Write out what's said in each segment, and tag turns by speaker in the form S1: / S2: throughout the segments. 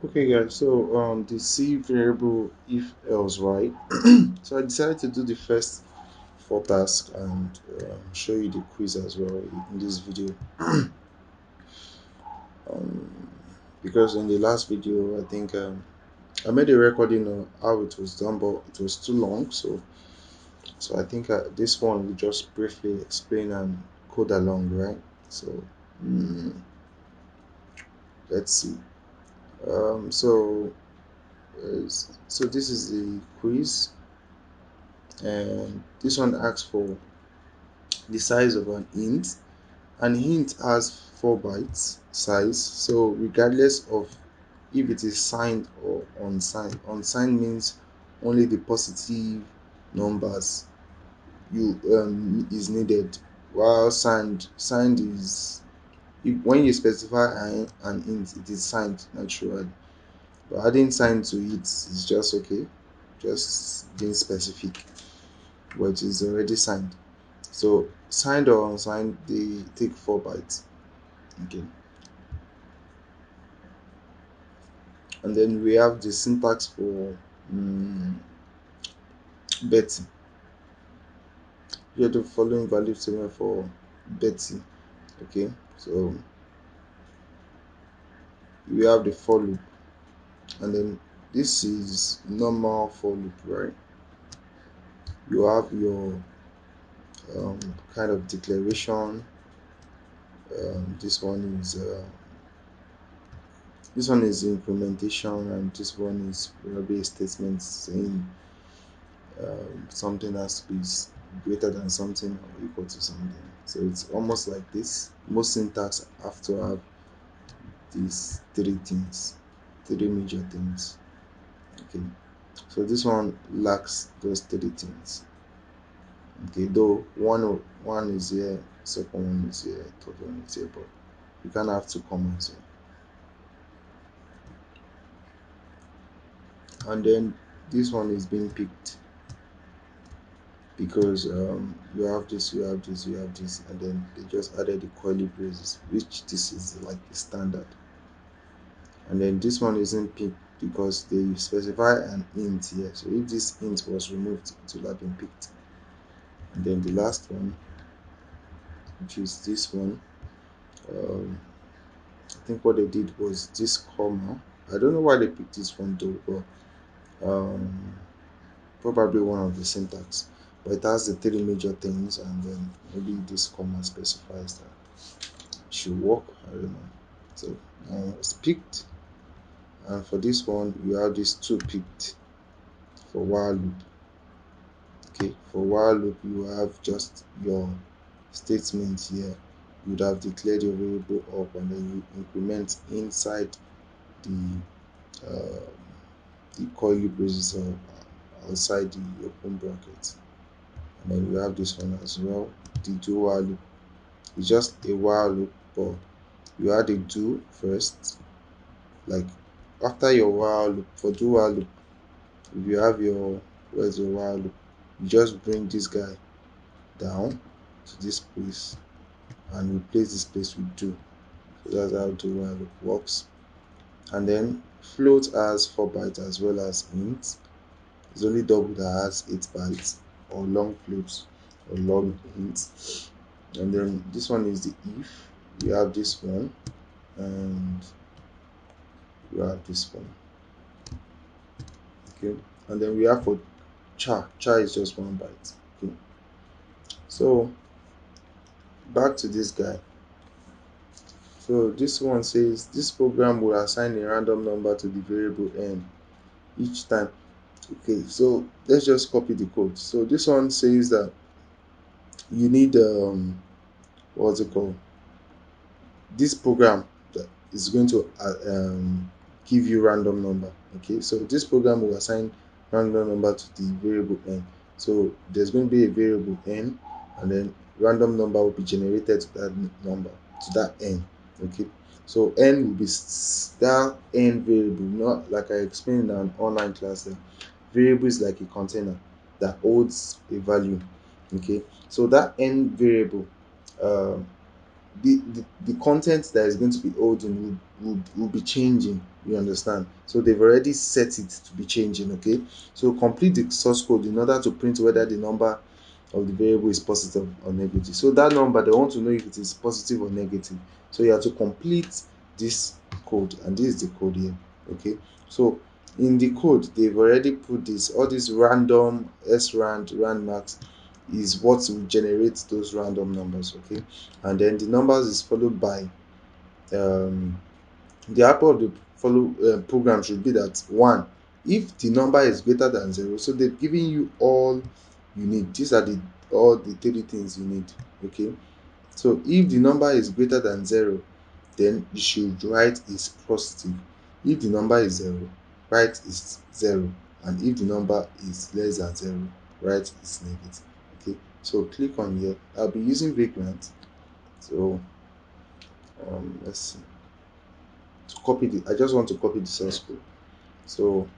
S1: Okay, guys. So the C variable if else, right? So I decided to do the first four tasks and show you the quiz as well in this video. Um, because in the last video, I think I made a recording of how it was done, but it was too long. So I think this one will just briefly explain and code along, right? So mm, let's see. So this is the quiz, and this one asks for the size of an int. An int has 4 bytes size, so regardless of if it is signed or unsigned. Unsigned means only the positive numbers you is needed, while signed is if, when you specify an int, it is signed naturally. But adding sign to it is just okay, just being specific, but it is already signed. So signed or unsigned, they take 4 bytes. Okay. And then we have the syntax for mm, Betty. Here the following value statement for Betty. Okay, so we have the for loop, and then this is normal for loop, right? You have your kind of declaration. This one is implementation, and this one is probably a statement saying something has to be greater than something or equal to something. So it's almost like this. Most syntax have to have these three things, three major things. Okay, so this one lacks those three things. Okay, though one is here, second one is here, third one is here, but you can't have two commas here. And then this one is being picked because you have this, you have this, you have this, and then they just added the curly braces, which this is like the standard. And then this one isn't picked because they specify an int here. So if this int was removed, it would have been picked. And then the last one, which is this one, um, I think what they did was this comma. I don't know why they picked this one though, but probably one of the syntax. But it has the three major things, and then maybe this comma specifies that it should work. I don't know. So it's picked, and for this one, you have these two picked for while loop. Okay, for while loop, you have just your statement here. You would have declared your variable up, and then you increment inside the uh, curly braces or outside the open bracket. And then you have this one as well. The do while loop is just a while loop, but you add a do first. Like after your while loop, for do while loop, if you have your where's your while loop, you just bring this guy down to this place and replace this place with do. So that's how do while loop works. And then float has 4 bytes as well as int. It's only double that has 8 bytes, or long floats or long int. And then this one is the if. We have this one, and we have this one. Okay, and then we have for char is just 1 byte. Okay, so back to this guy. So this one says this program will assign a random number to the variable n each time. Okay, so let's just copy the code. So this one says that you need what's it called, this program that is going to give you random number. Okay, so this program will assign random number to the variable n. So there's going to be a variable n, and then random number will be generated to that number, to that n. Okay, so n will be that n variable, not like I explained in an online class. There variable is like a container that holds a value. Okay, so that n variable, um the content that is going to be holding will be changing. You understand? So they've already set it to be changing. Okay, so complete the source code in order to print whether the number of the variable is positive or negative. So that number, they want to know if it is positive or negative. So you have to complete this code, and this is the code here. Okay, so in the code they've already put this, all these random srand rand max is what will generate those random numbers. Okay, and then the numbers is followed by um the output of the follow program should be that one, if the number is greater than zero. So they've given you all you need. These are the all the three things you need. Okay, so if the number is greater than zero, then you should write is positive. If the number is zero, write is zero. And if the number is less than zero, write is negative. Okay, so click on here. I'll be using vagrant. So let's see, to copy the, I just want to copy the source code. So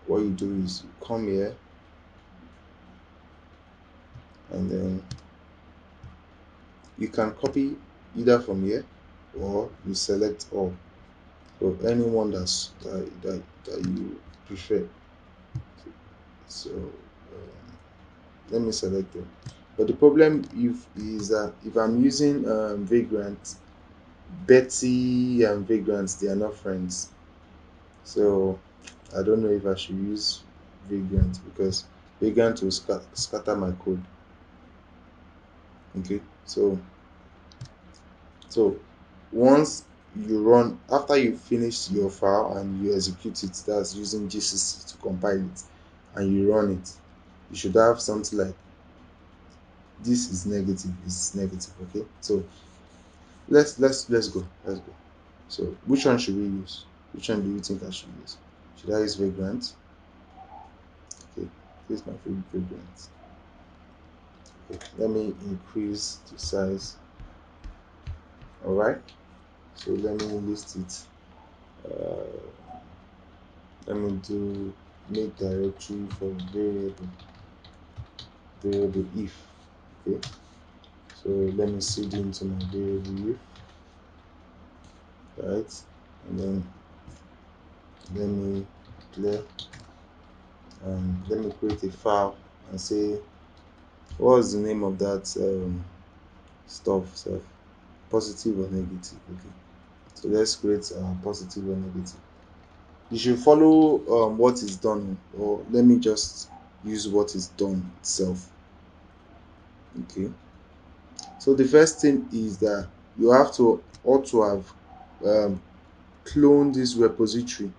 S1: what you do is you come here, and then you can copy either from here, or you select all. So anyone that you prefer. So let me select them. But the problem if is that if I'm using vagrant, Betty and vagrant, they are not friends. So I don't know if I should use vagrant, because vagrant will scatter my code. Okay, so once you run, after you finish your file and you execute it, that's using GCC to compile it, and you run it, you should have something like this is negative, is negative. Okay, so let's go. So which one should we use? Which one do you think I should use? Should I use vagrant? Okay, here's my favorite vagrant. Okay, let me increase the size. All right, so let me list it. Let me do make directory for variable if. Okay, so let me seed into my variable if, right? And then let me declare, and let me create a file and say what's the name of that stuff self, positive or negative. Okay, so let's create positive or negative. You should follow what is done, or let me just use what is done itself. Okay, so the first thing is that you have to also have um, cloned this repository,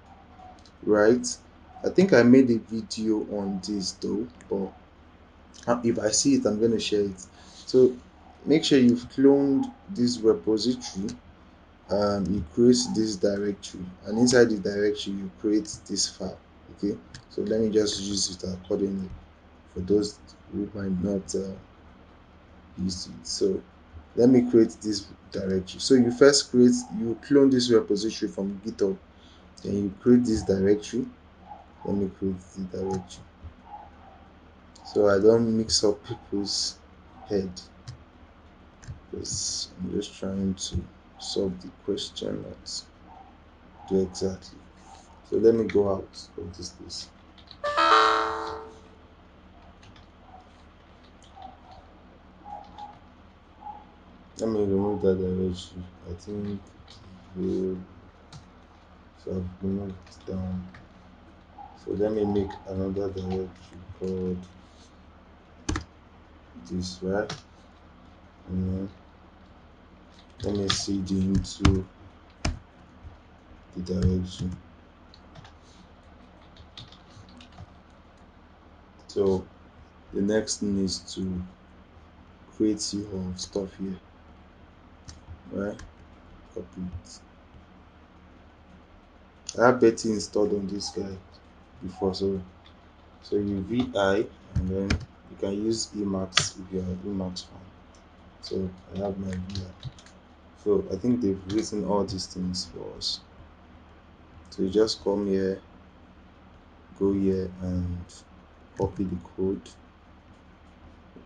S1: right? I think I made a video on this though, but if I see it, I'm going to share it. So make sure you've cloned this repository. You create this directory, and inside the directory you create this file. Okay, so let me just use it accordingly for those who might not use it. So let me create this directory. So you first create, you clone this repository from GitHub, then you create this directory. Let me create the directory so I don't mix up people's head, because I'm just trying to solve the question, not do exactly. So let me go out of this place. Let me remove that directory. I think we, so I've removed it down. So let me make another directory called this, right? And then let me seed into the directory. So the next thing is to create your stuff here, right? Copy it. I have Betty installed on this guy before, so you vi, and then you can use Emacs if you're an Emacs fan. So I have my vi. So I think they've written all these things for us. So you just come here, go here, and copy the code.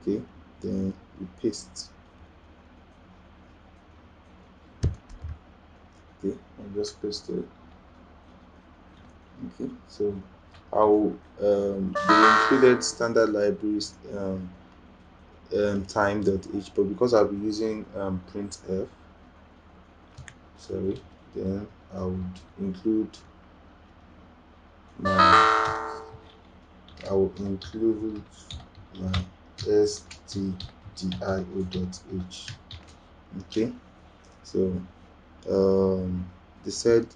S1: Okay, then you paste. Okay, I'll just paste it. Okay, so I'll they included standard libraries time.h, but because I'll be using printf, sorry, then I would include my I will include my stdio.h. Okay, so they said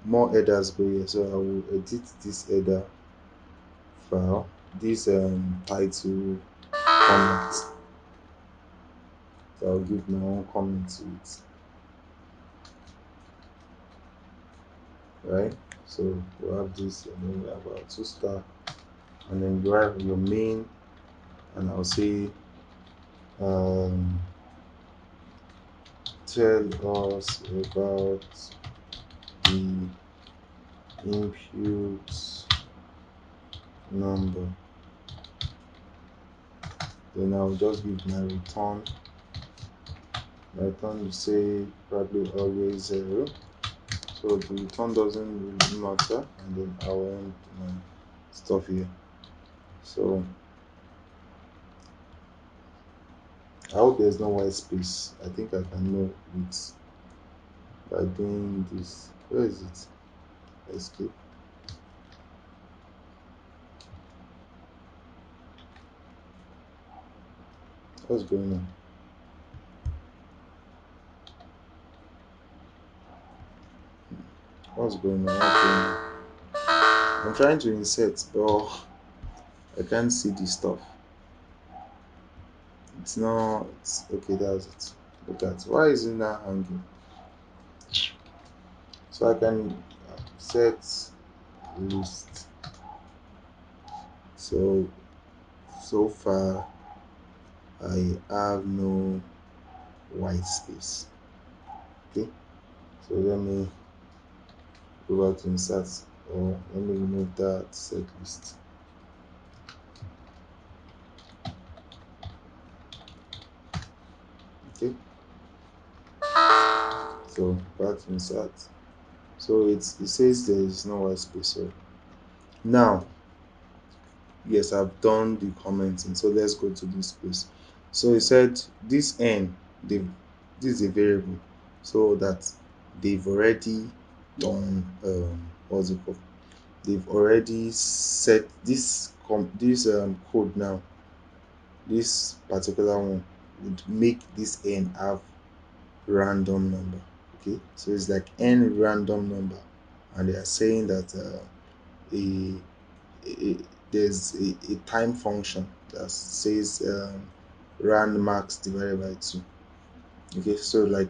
S1: more headers go here, so I will edit this header file, this title comment. So I'll give my own comment to it, right? So we have this, and then we have our two star, and then you have your main, and I'll say um, tell us about the input number. Then I'll just give my return. My return will say probably always 0. So the return doesn't really matter, and then I'll end my stuff here. So I hope there's no white space. I think I can know it by doing this. Where is it? Escape. What's going on? What's going on? What's going on? I'm trying to insert, but I can't see the stuff. It's not okay. That's it. Look at, why is it not hanging? So I can set list. So so far I have no white space. Okay, so let me go back to insert, or let me remove that set list. Okay, so back to insert. So it says there is no white space. So now, yes, I've done the commenting. So let's go to this space. So it said this n, they this is a variable, so that they've already done what's it called? They've already set this code now. This particular one would make this n have random number. Okay, so it's like n random number, and they are saying that a, a there's a time function that says rand max divided by 2. Okay, so like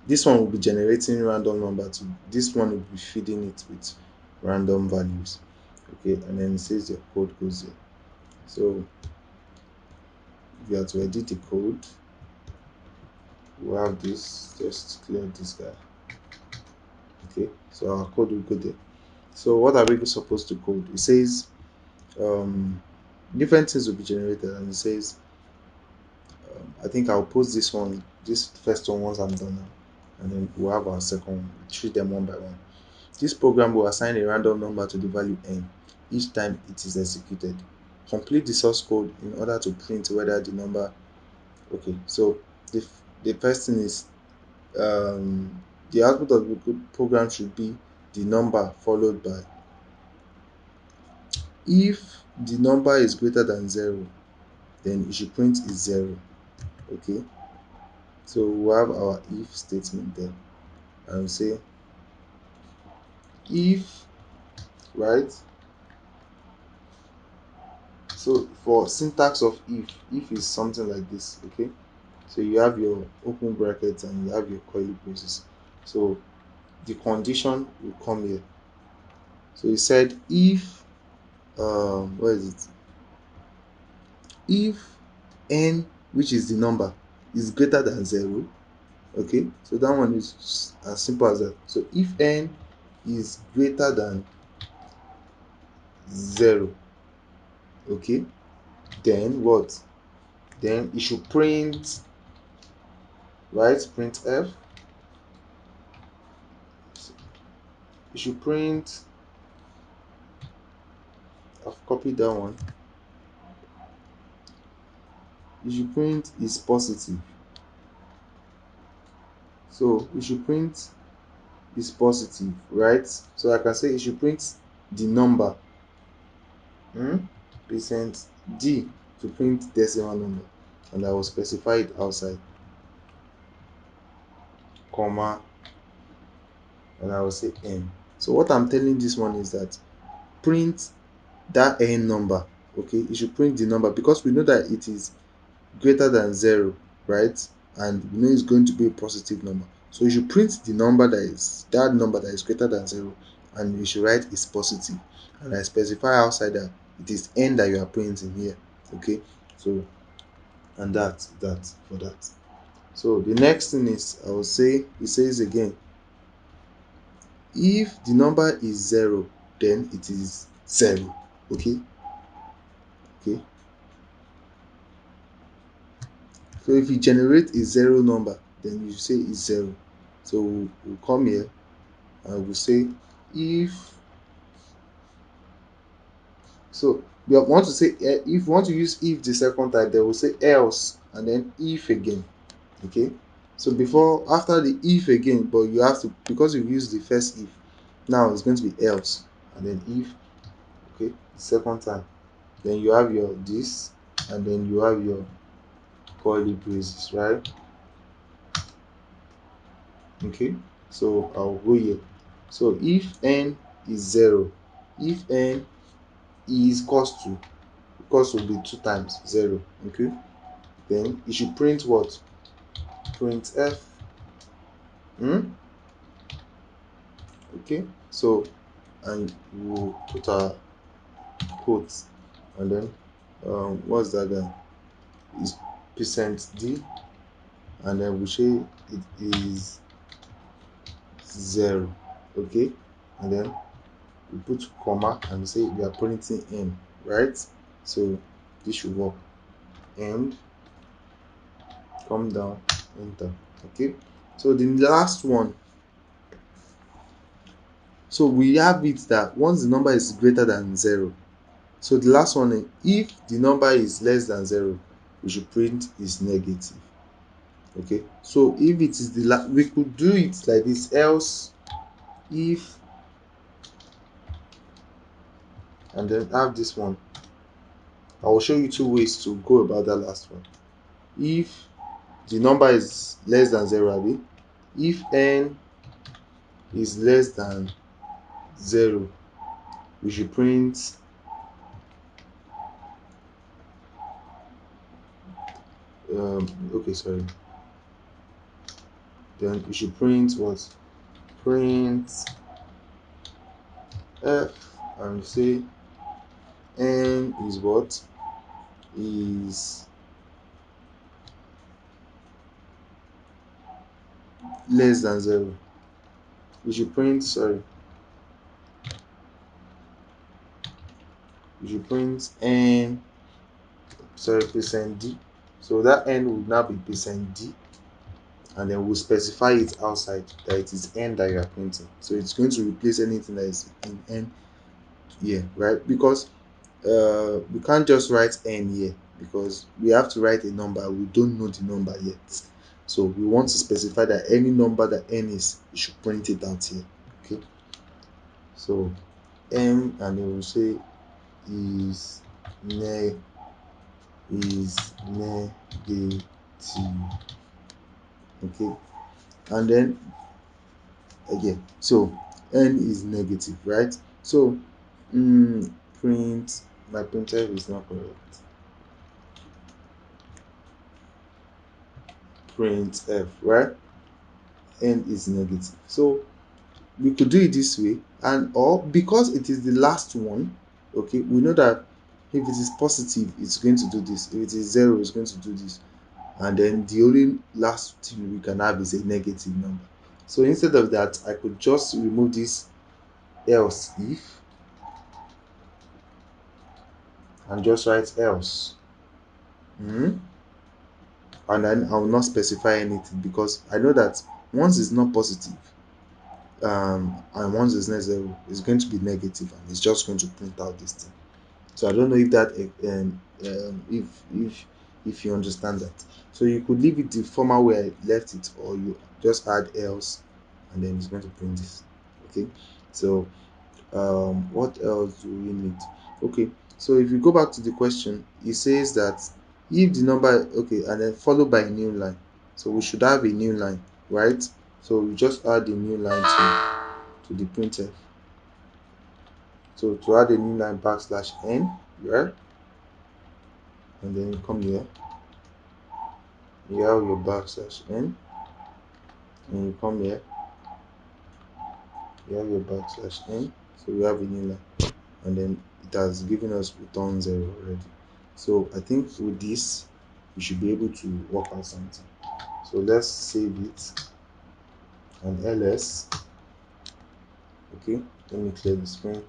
S1: this one will be generating random number to this one, will be feeding it with random values. Okay, and then it says your code goes here. So if you have to edit the code, we have this, just clear this guy. Okay, so our code will go there. So what are we supposed to code? It says different things will be generated, and it says I think I'll post this one, this first one, once I'm done now, and then we'll have our second one. We treat them one by one. This program will assign a random number to the value n each time it is executed. Complete the source code in order to print whether the number. Okay, so the first thing is the output of the program should be the number followed by, if the number is greater than 0, then it should print is 0. Okay, so we have our if statement there, and we say if, right? So for syntax of if is something like this. Okay, so you have your open brackets and you have your curly braces. So the condition will come here. So he said if where is it? If n, which is the number, is greater than 0. Okay, so that one is as simple as that. So if n is greater than 0, okay, then what? Then it should print, right? Print f. you should print, I've copied that one, you should print is positive. So you should print is positive, right? So I can say you should print the number, percent d to print decimal number, and I will specify it outside, comma, and I will say n. So what I'm telling this one is that print that n number. Okay, you should print the number because we know that it is greater than 0, right? And we know it's going to be a positive number. So you should print the number that number that is greater than 0, and you should write is positive. And I specify outside that it is n that you are printing here. Okay, so and that for that. So the next thing is, I will say, it says again, if the number is 0, then it is 0. Okay, okay. So if you generate a 0 number, then you say it's 0. So we'll come here and we'll say if, so we want to say, if you want to use if the second time, then we'll say else and then if again. Okay, so before, after the if again, but you have to, because you've used the first if, now it's going to be else and then if. Okay, the second time, then you have your this, and then you have your curly braces, right? Okay, so I'll go here. So if n is 0, if n is equals to be 2 times 0, okay, then you should print what? Print f. Okay, so, and we'll put our quotes, and then what's that guy? Is percent d, and then we say it is 0. Okay, and then we put comma and say we are printing n, right? So this should work. And come down, enter. Okay, so the last one, so we have it that once the number is greater than 0, so the last one, if the number is less than 0, we should print is negative. Okay, so if it is we could do it like this, else if, and then have this one. I will show you 2 ways to go about that last one. If the number is less than 0, abi, if n is less than 0, we should print, okay, sorry, then we should print what? Print f, and say n is what? Is less than 0. We should print, sorry, we should print n, sorry, percent d. So that n will now be percent d, and then we'll specify it outside that it is n that you are printing. So it's going to replace anything that is in n here, right? Because we can't just write n here, because we have to write a number. We don't know the number yet, so we want to specify that any number that n is, you should print it out here. Okay, so n, and then we'll say is negative. Okay, and then again, so n is negative, right? So print, my printer is not correct, print f, right? N is negative. So we could do it this way, and or because it is the last one, okay, we know that if it is positive, it's going to do this. If it is 0, it's going to do this. And then the only last thing we can have is a negative number. So instead of that, I could just remove this else if and just write else. And then I will not specify anything, because I know that once it's not positive, and once it's not zero, it's going to be negative, and it's just going to print out this thing. So I don't know if that if you understand that. So you could leave it the former way I left it, or you just add else, and then it's going to print this. Okay. So what else do we need? Okay, so if you go back to the question, it says that if the number, okay, and then followed by a new line. So we should have a new line, right? So we just add a new line to the printf. So to add a new line, backslash n, right? And then you come here, you have your backslash n, and you come here, you have your backslash n. So we have a new line, and then it has given us return 0 already. So I think with this we should be able to work out something. So let's save it and ls. Okay, let me clear the screen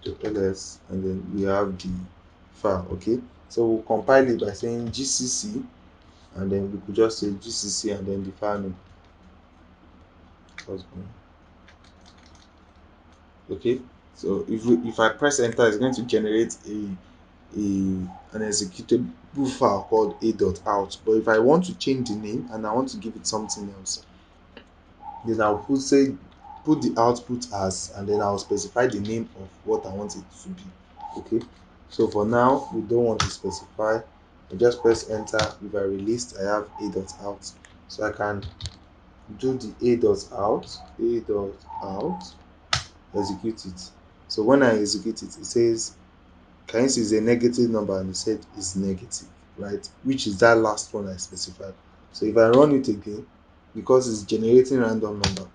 S1: to ls, and then we have the file. Okay, so we'll compile it by saying gcc, and then we could just say gcc and then the file name. Okay, so if I press enter, it's going to generate an executable file called a.out. But if I want to change the name and I want to give it something else, then I'll put the output as, and then I'll specify the name of what I want it to be. Okay, so for now we don't want to specify. I just press enter. If I released, I have a.out, so I can do the a.out, execute it. So when I execute it, it says, can you see it's a negative number, and it said it's negative, right? Which is that last one I specified. So if I run it again, because it's generating random number,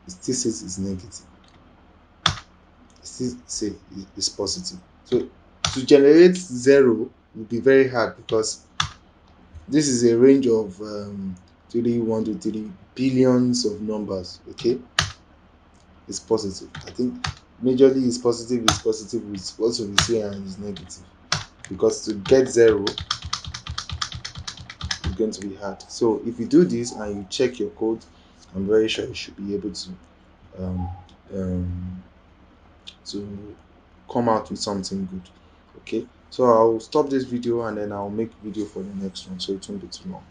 S1: it still says it's negative. It still say it's positive. So to generate 0 would be very hard, because this is a range of 1 to 3 billions of numbers. Okay, it's positive. I think majorly it's positive, it's also the same, and it's negative, because to get 0 is going to be hard. So if you do this and you check your code, I'm very sure you should be able um, um, to come out with something good. Okay, so I'll stop this video and then I'll make video for the next one, so it won't be too long.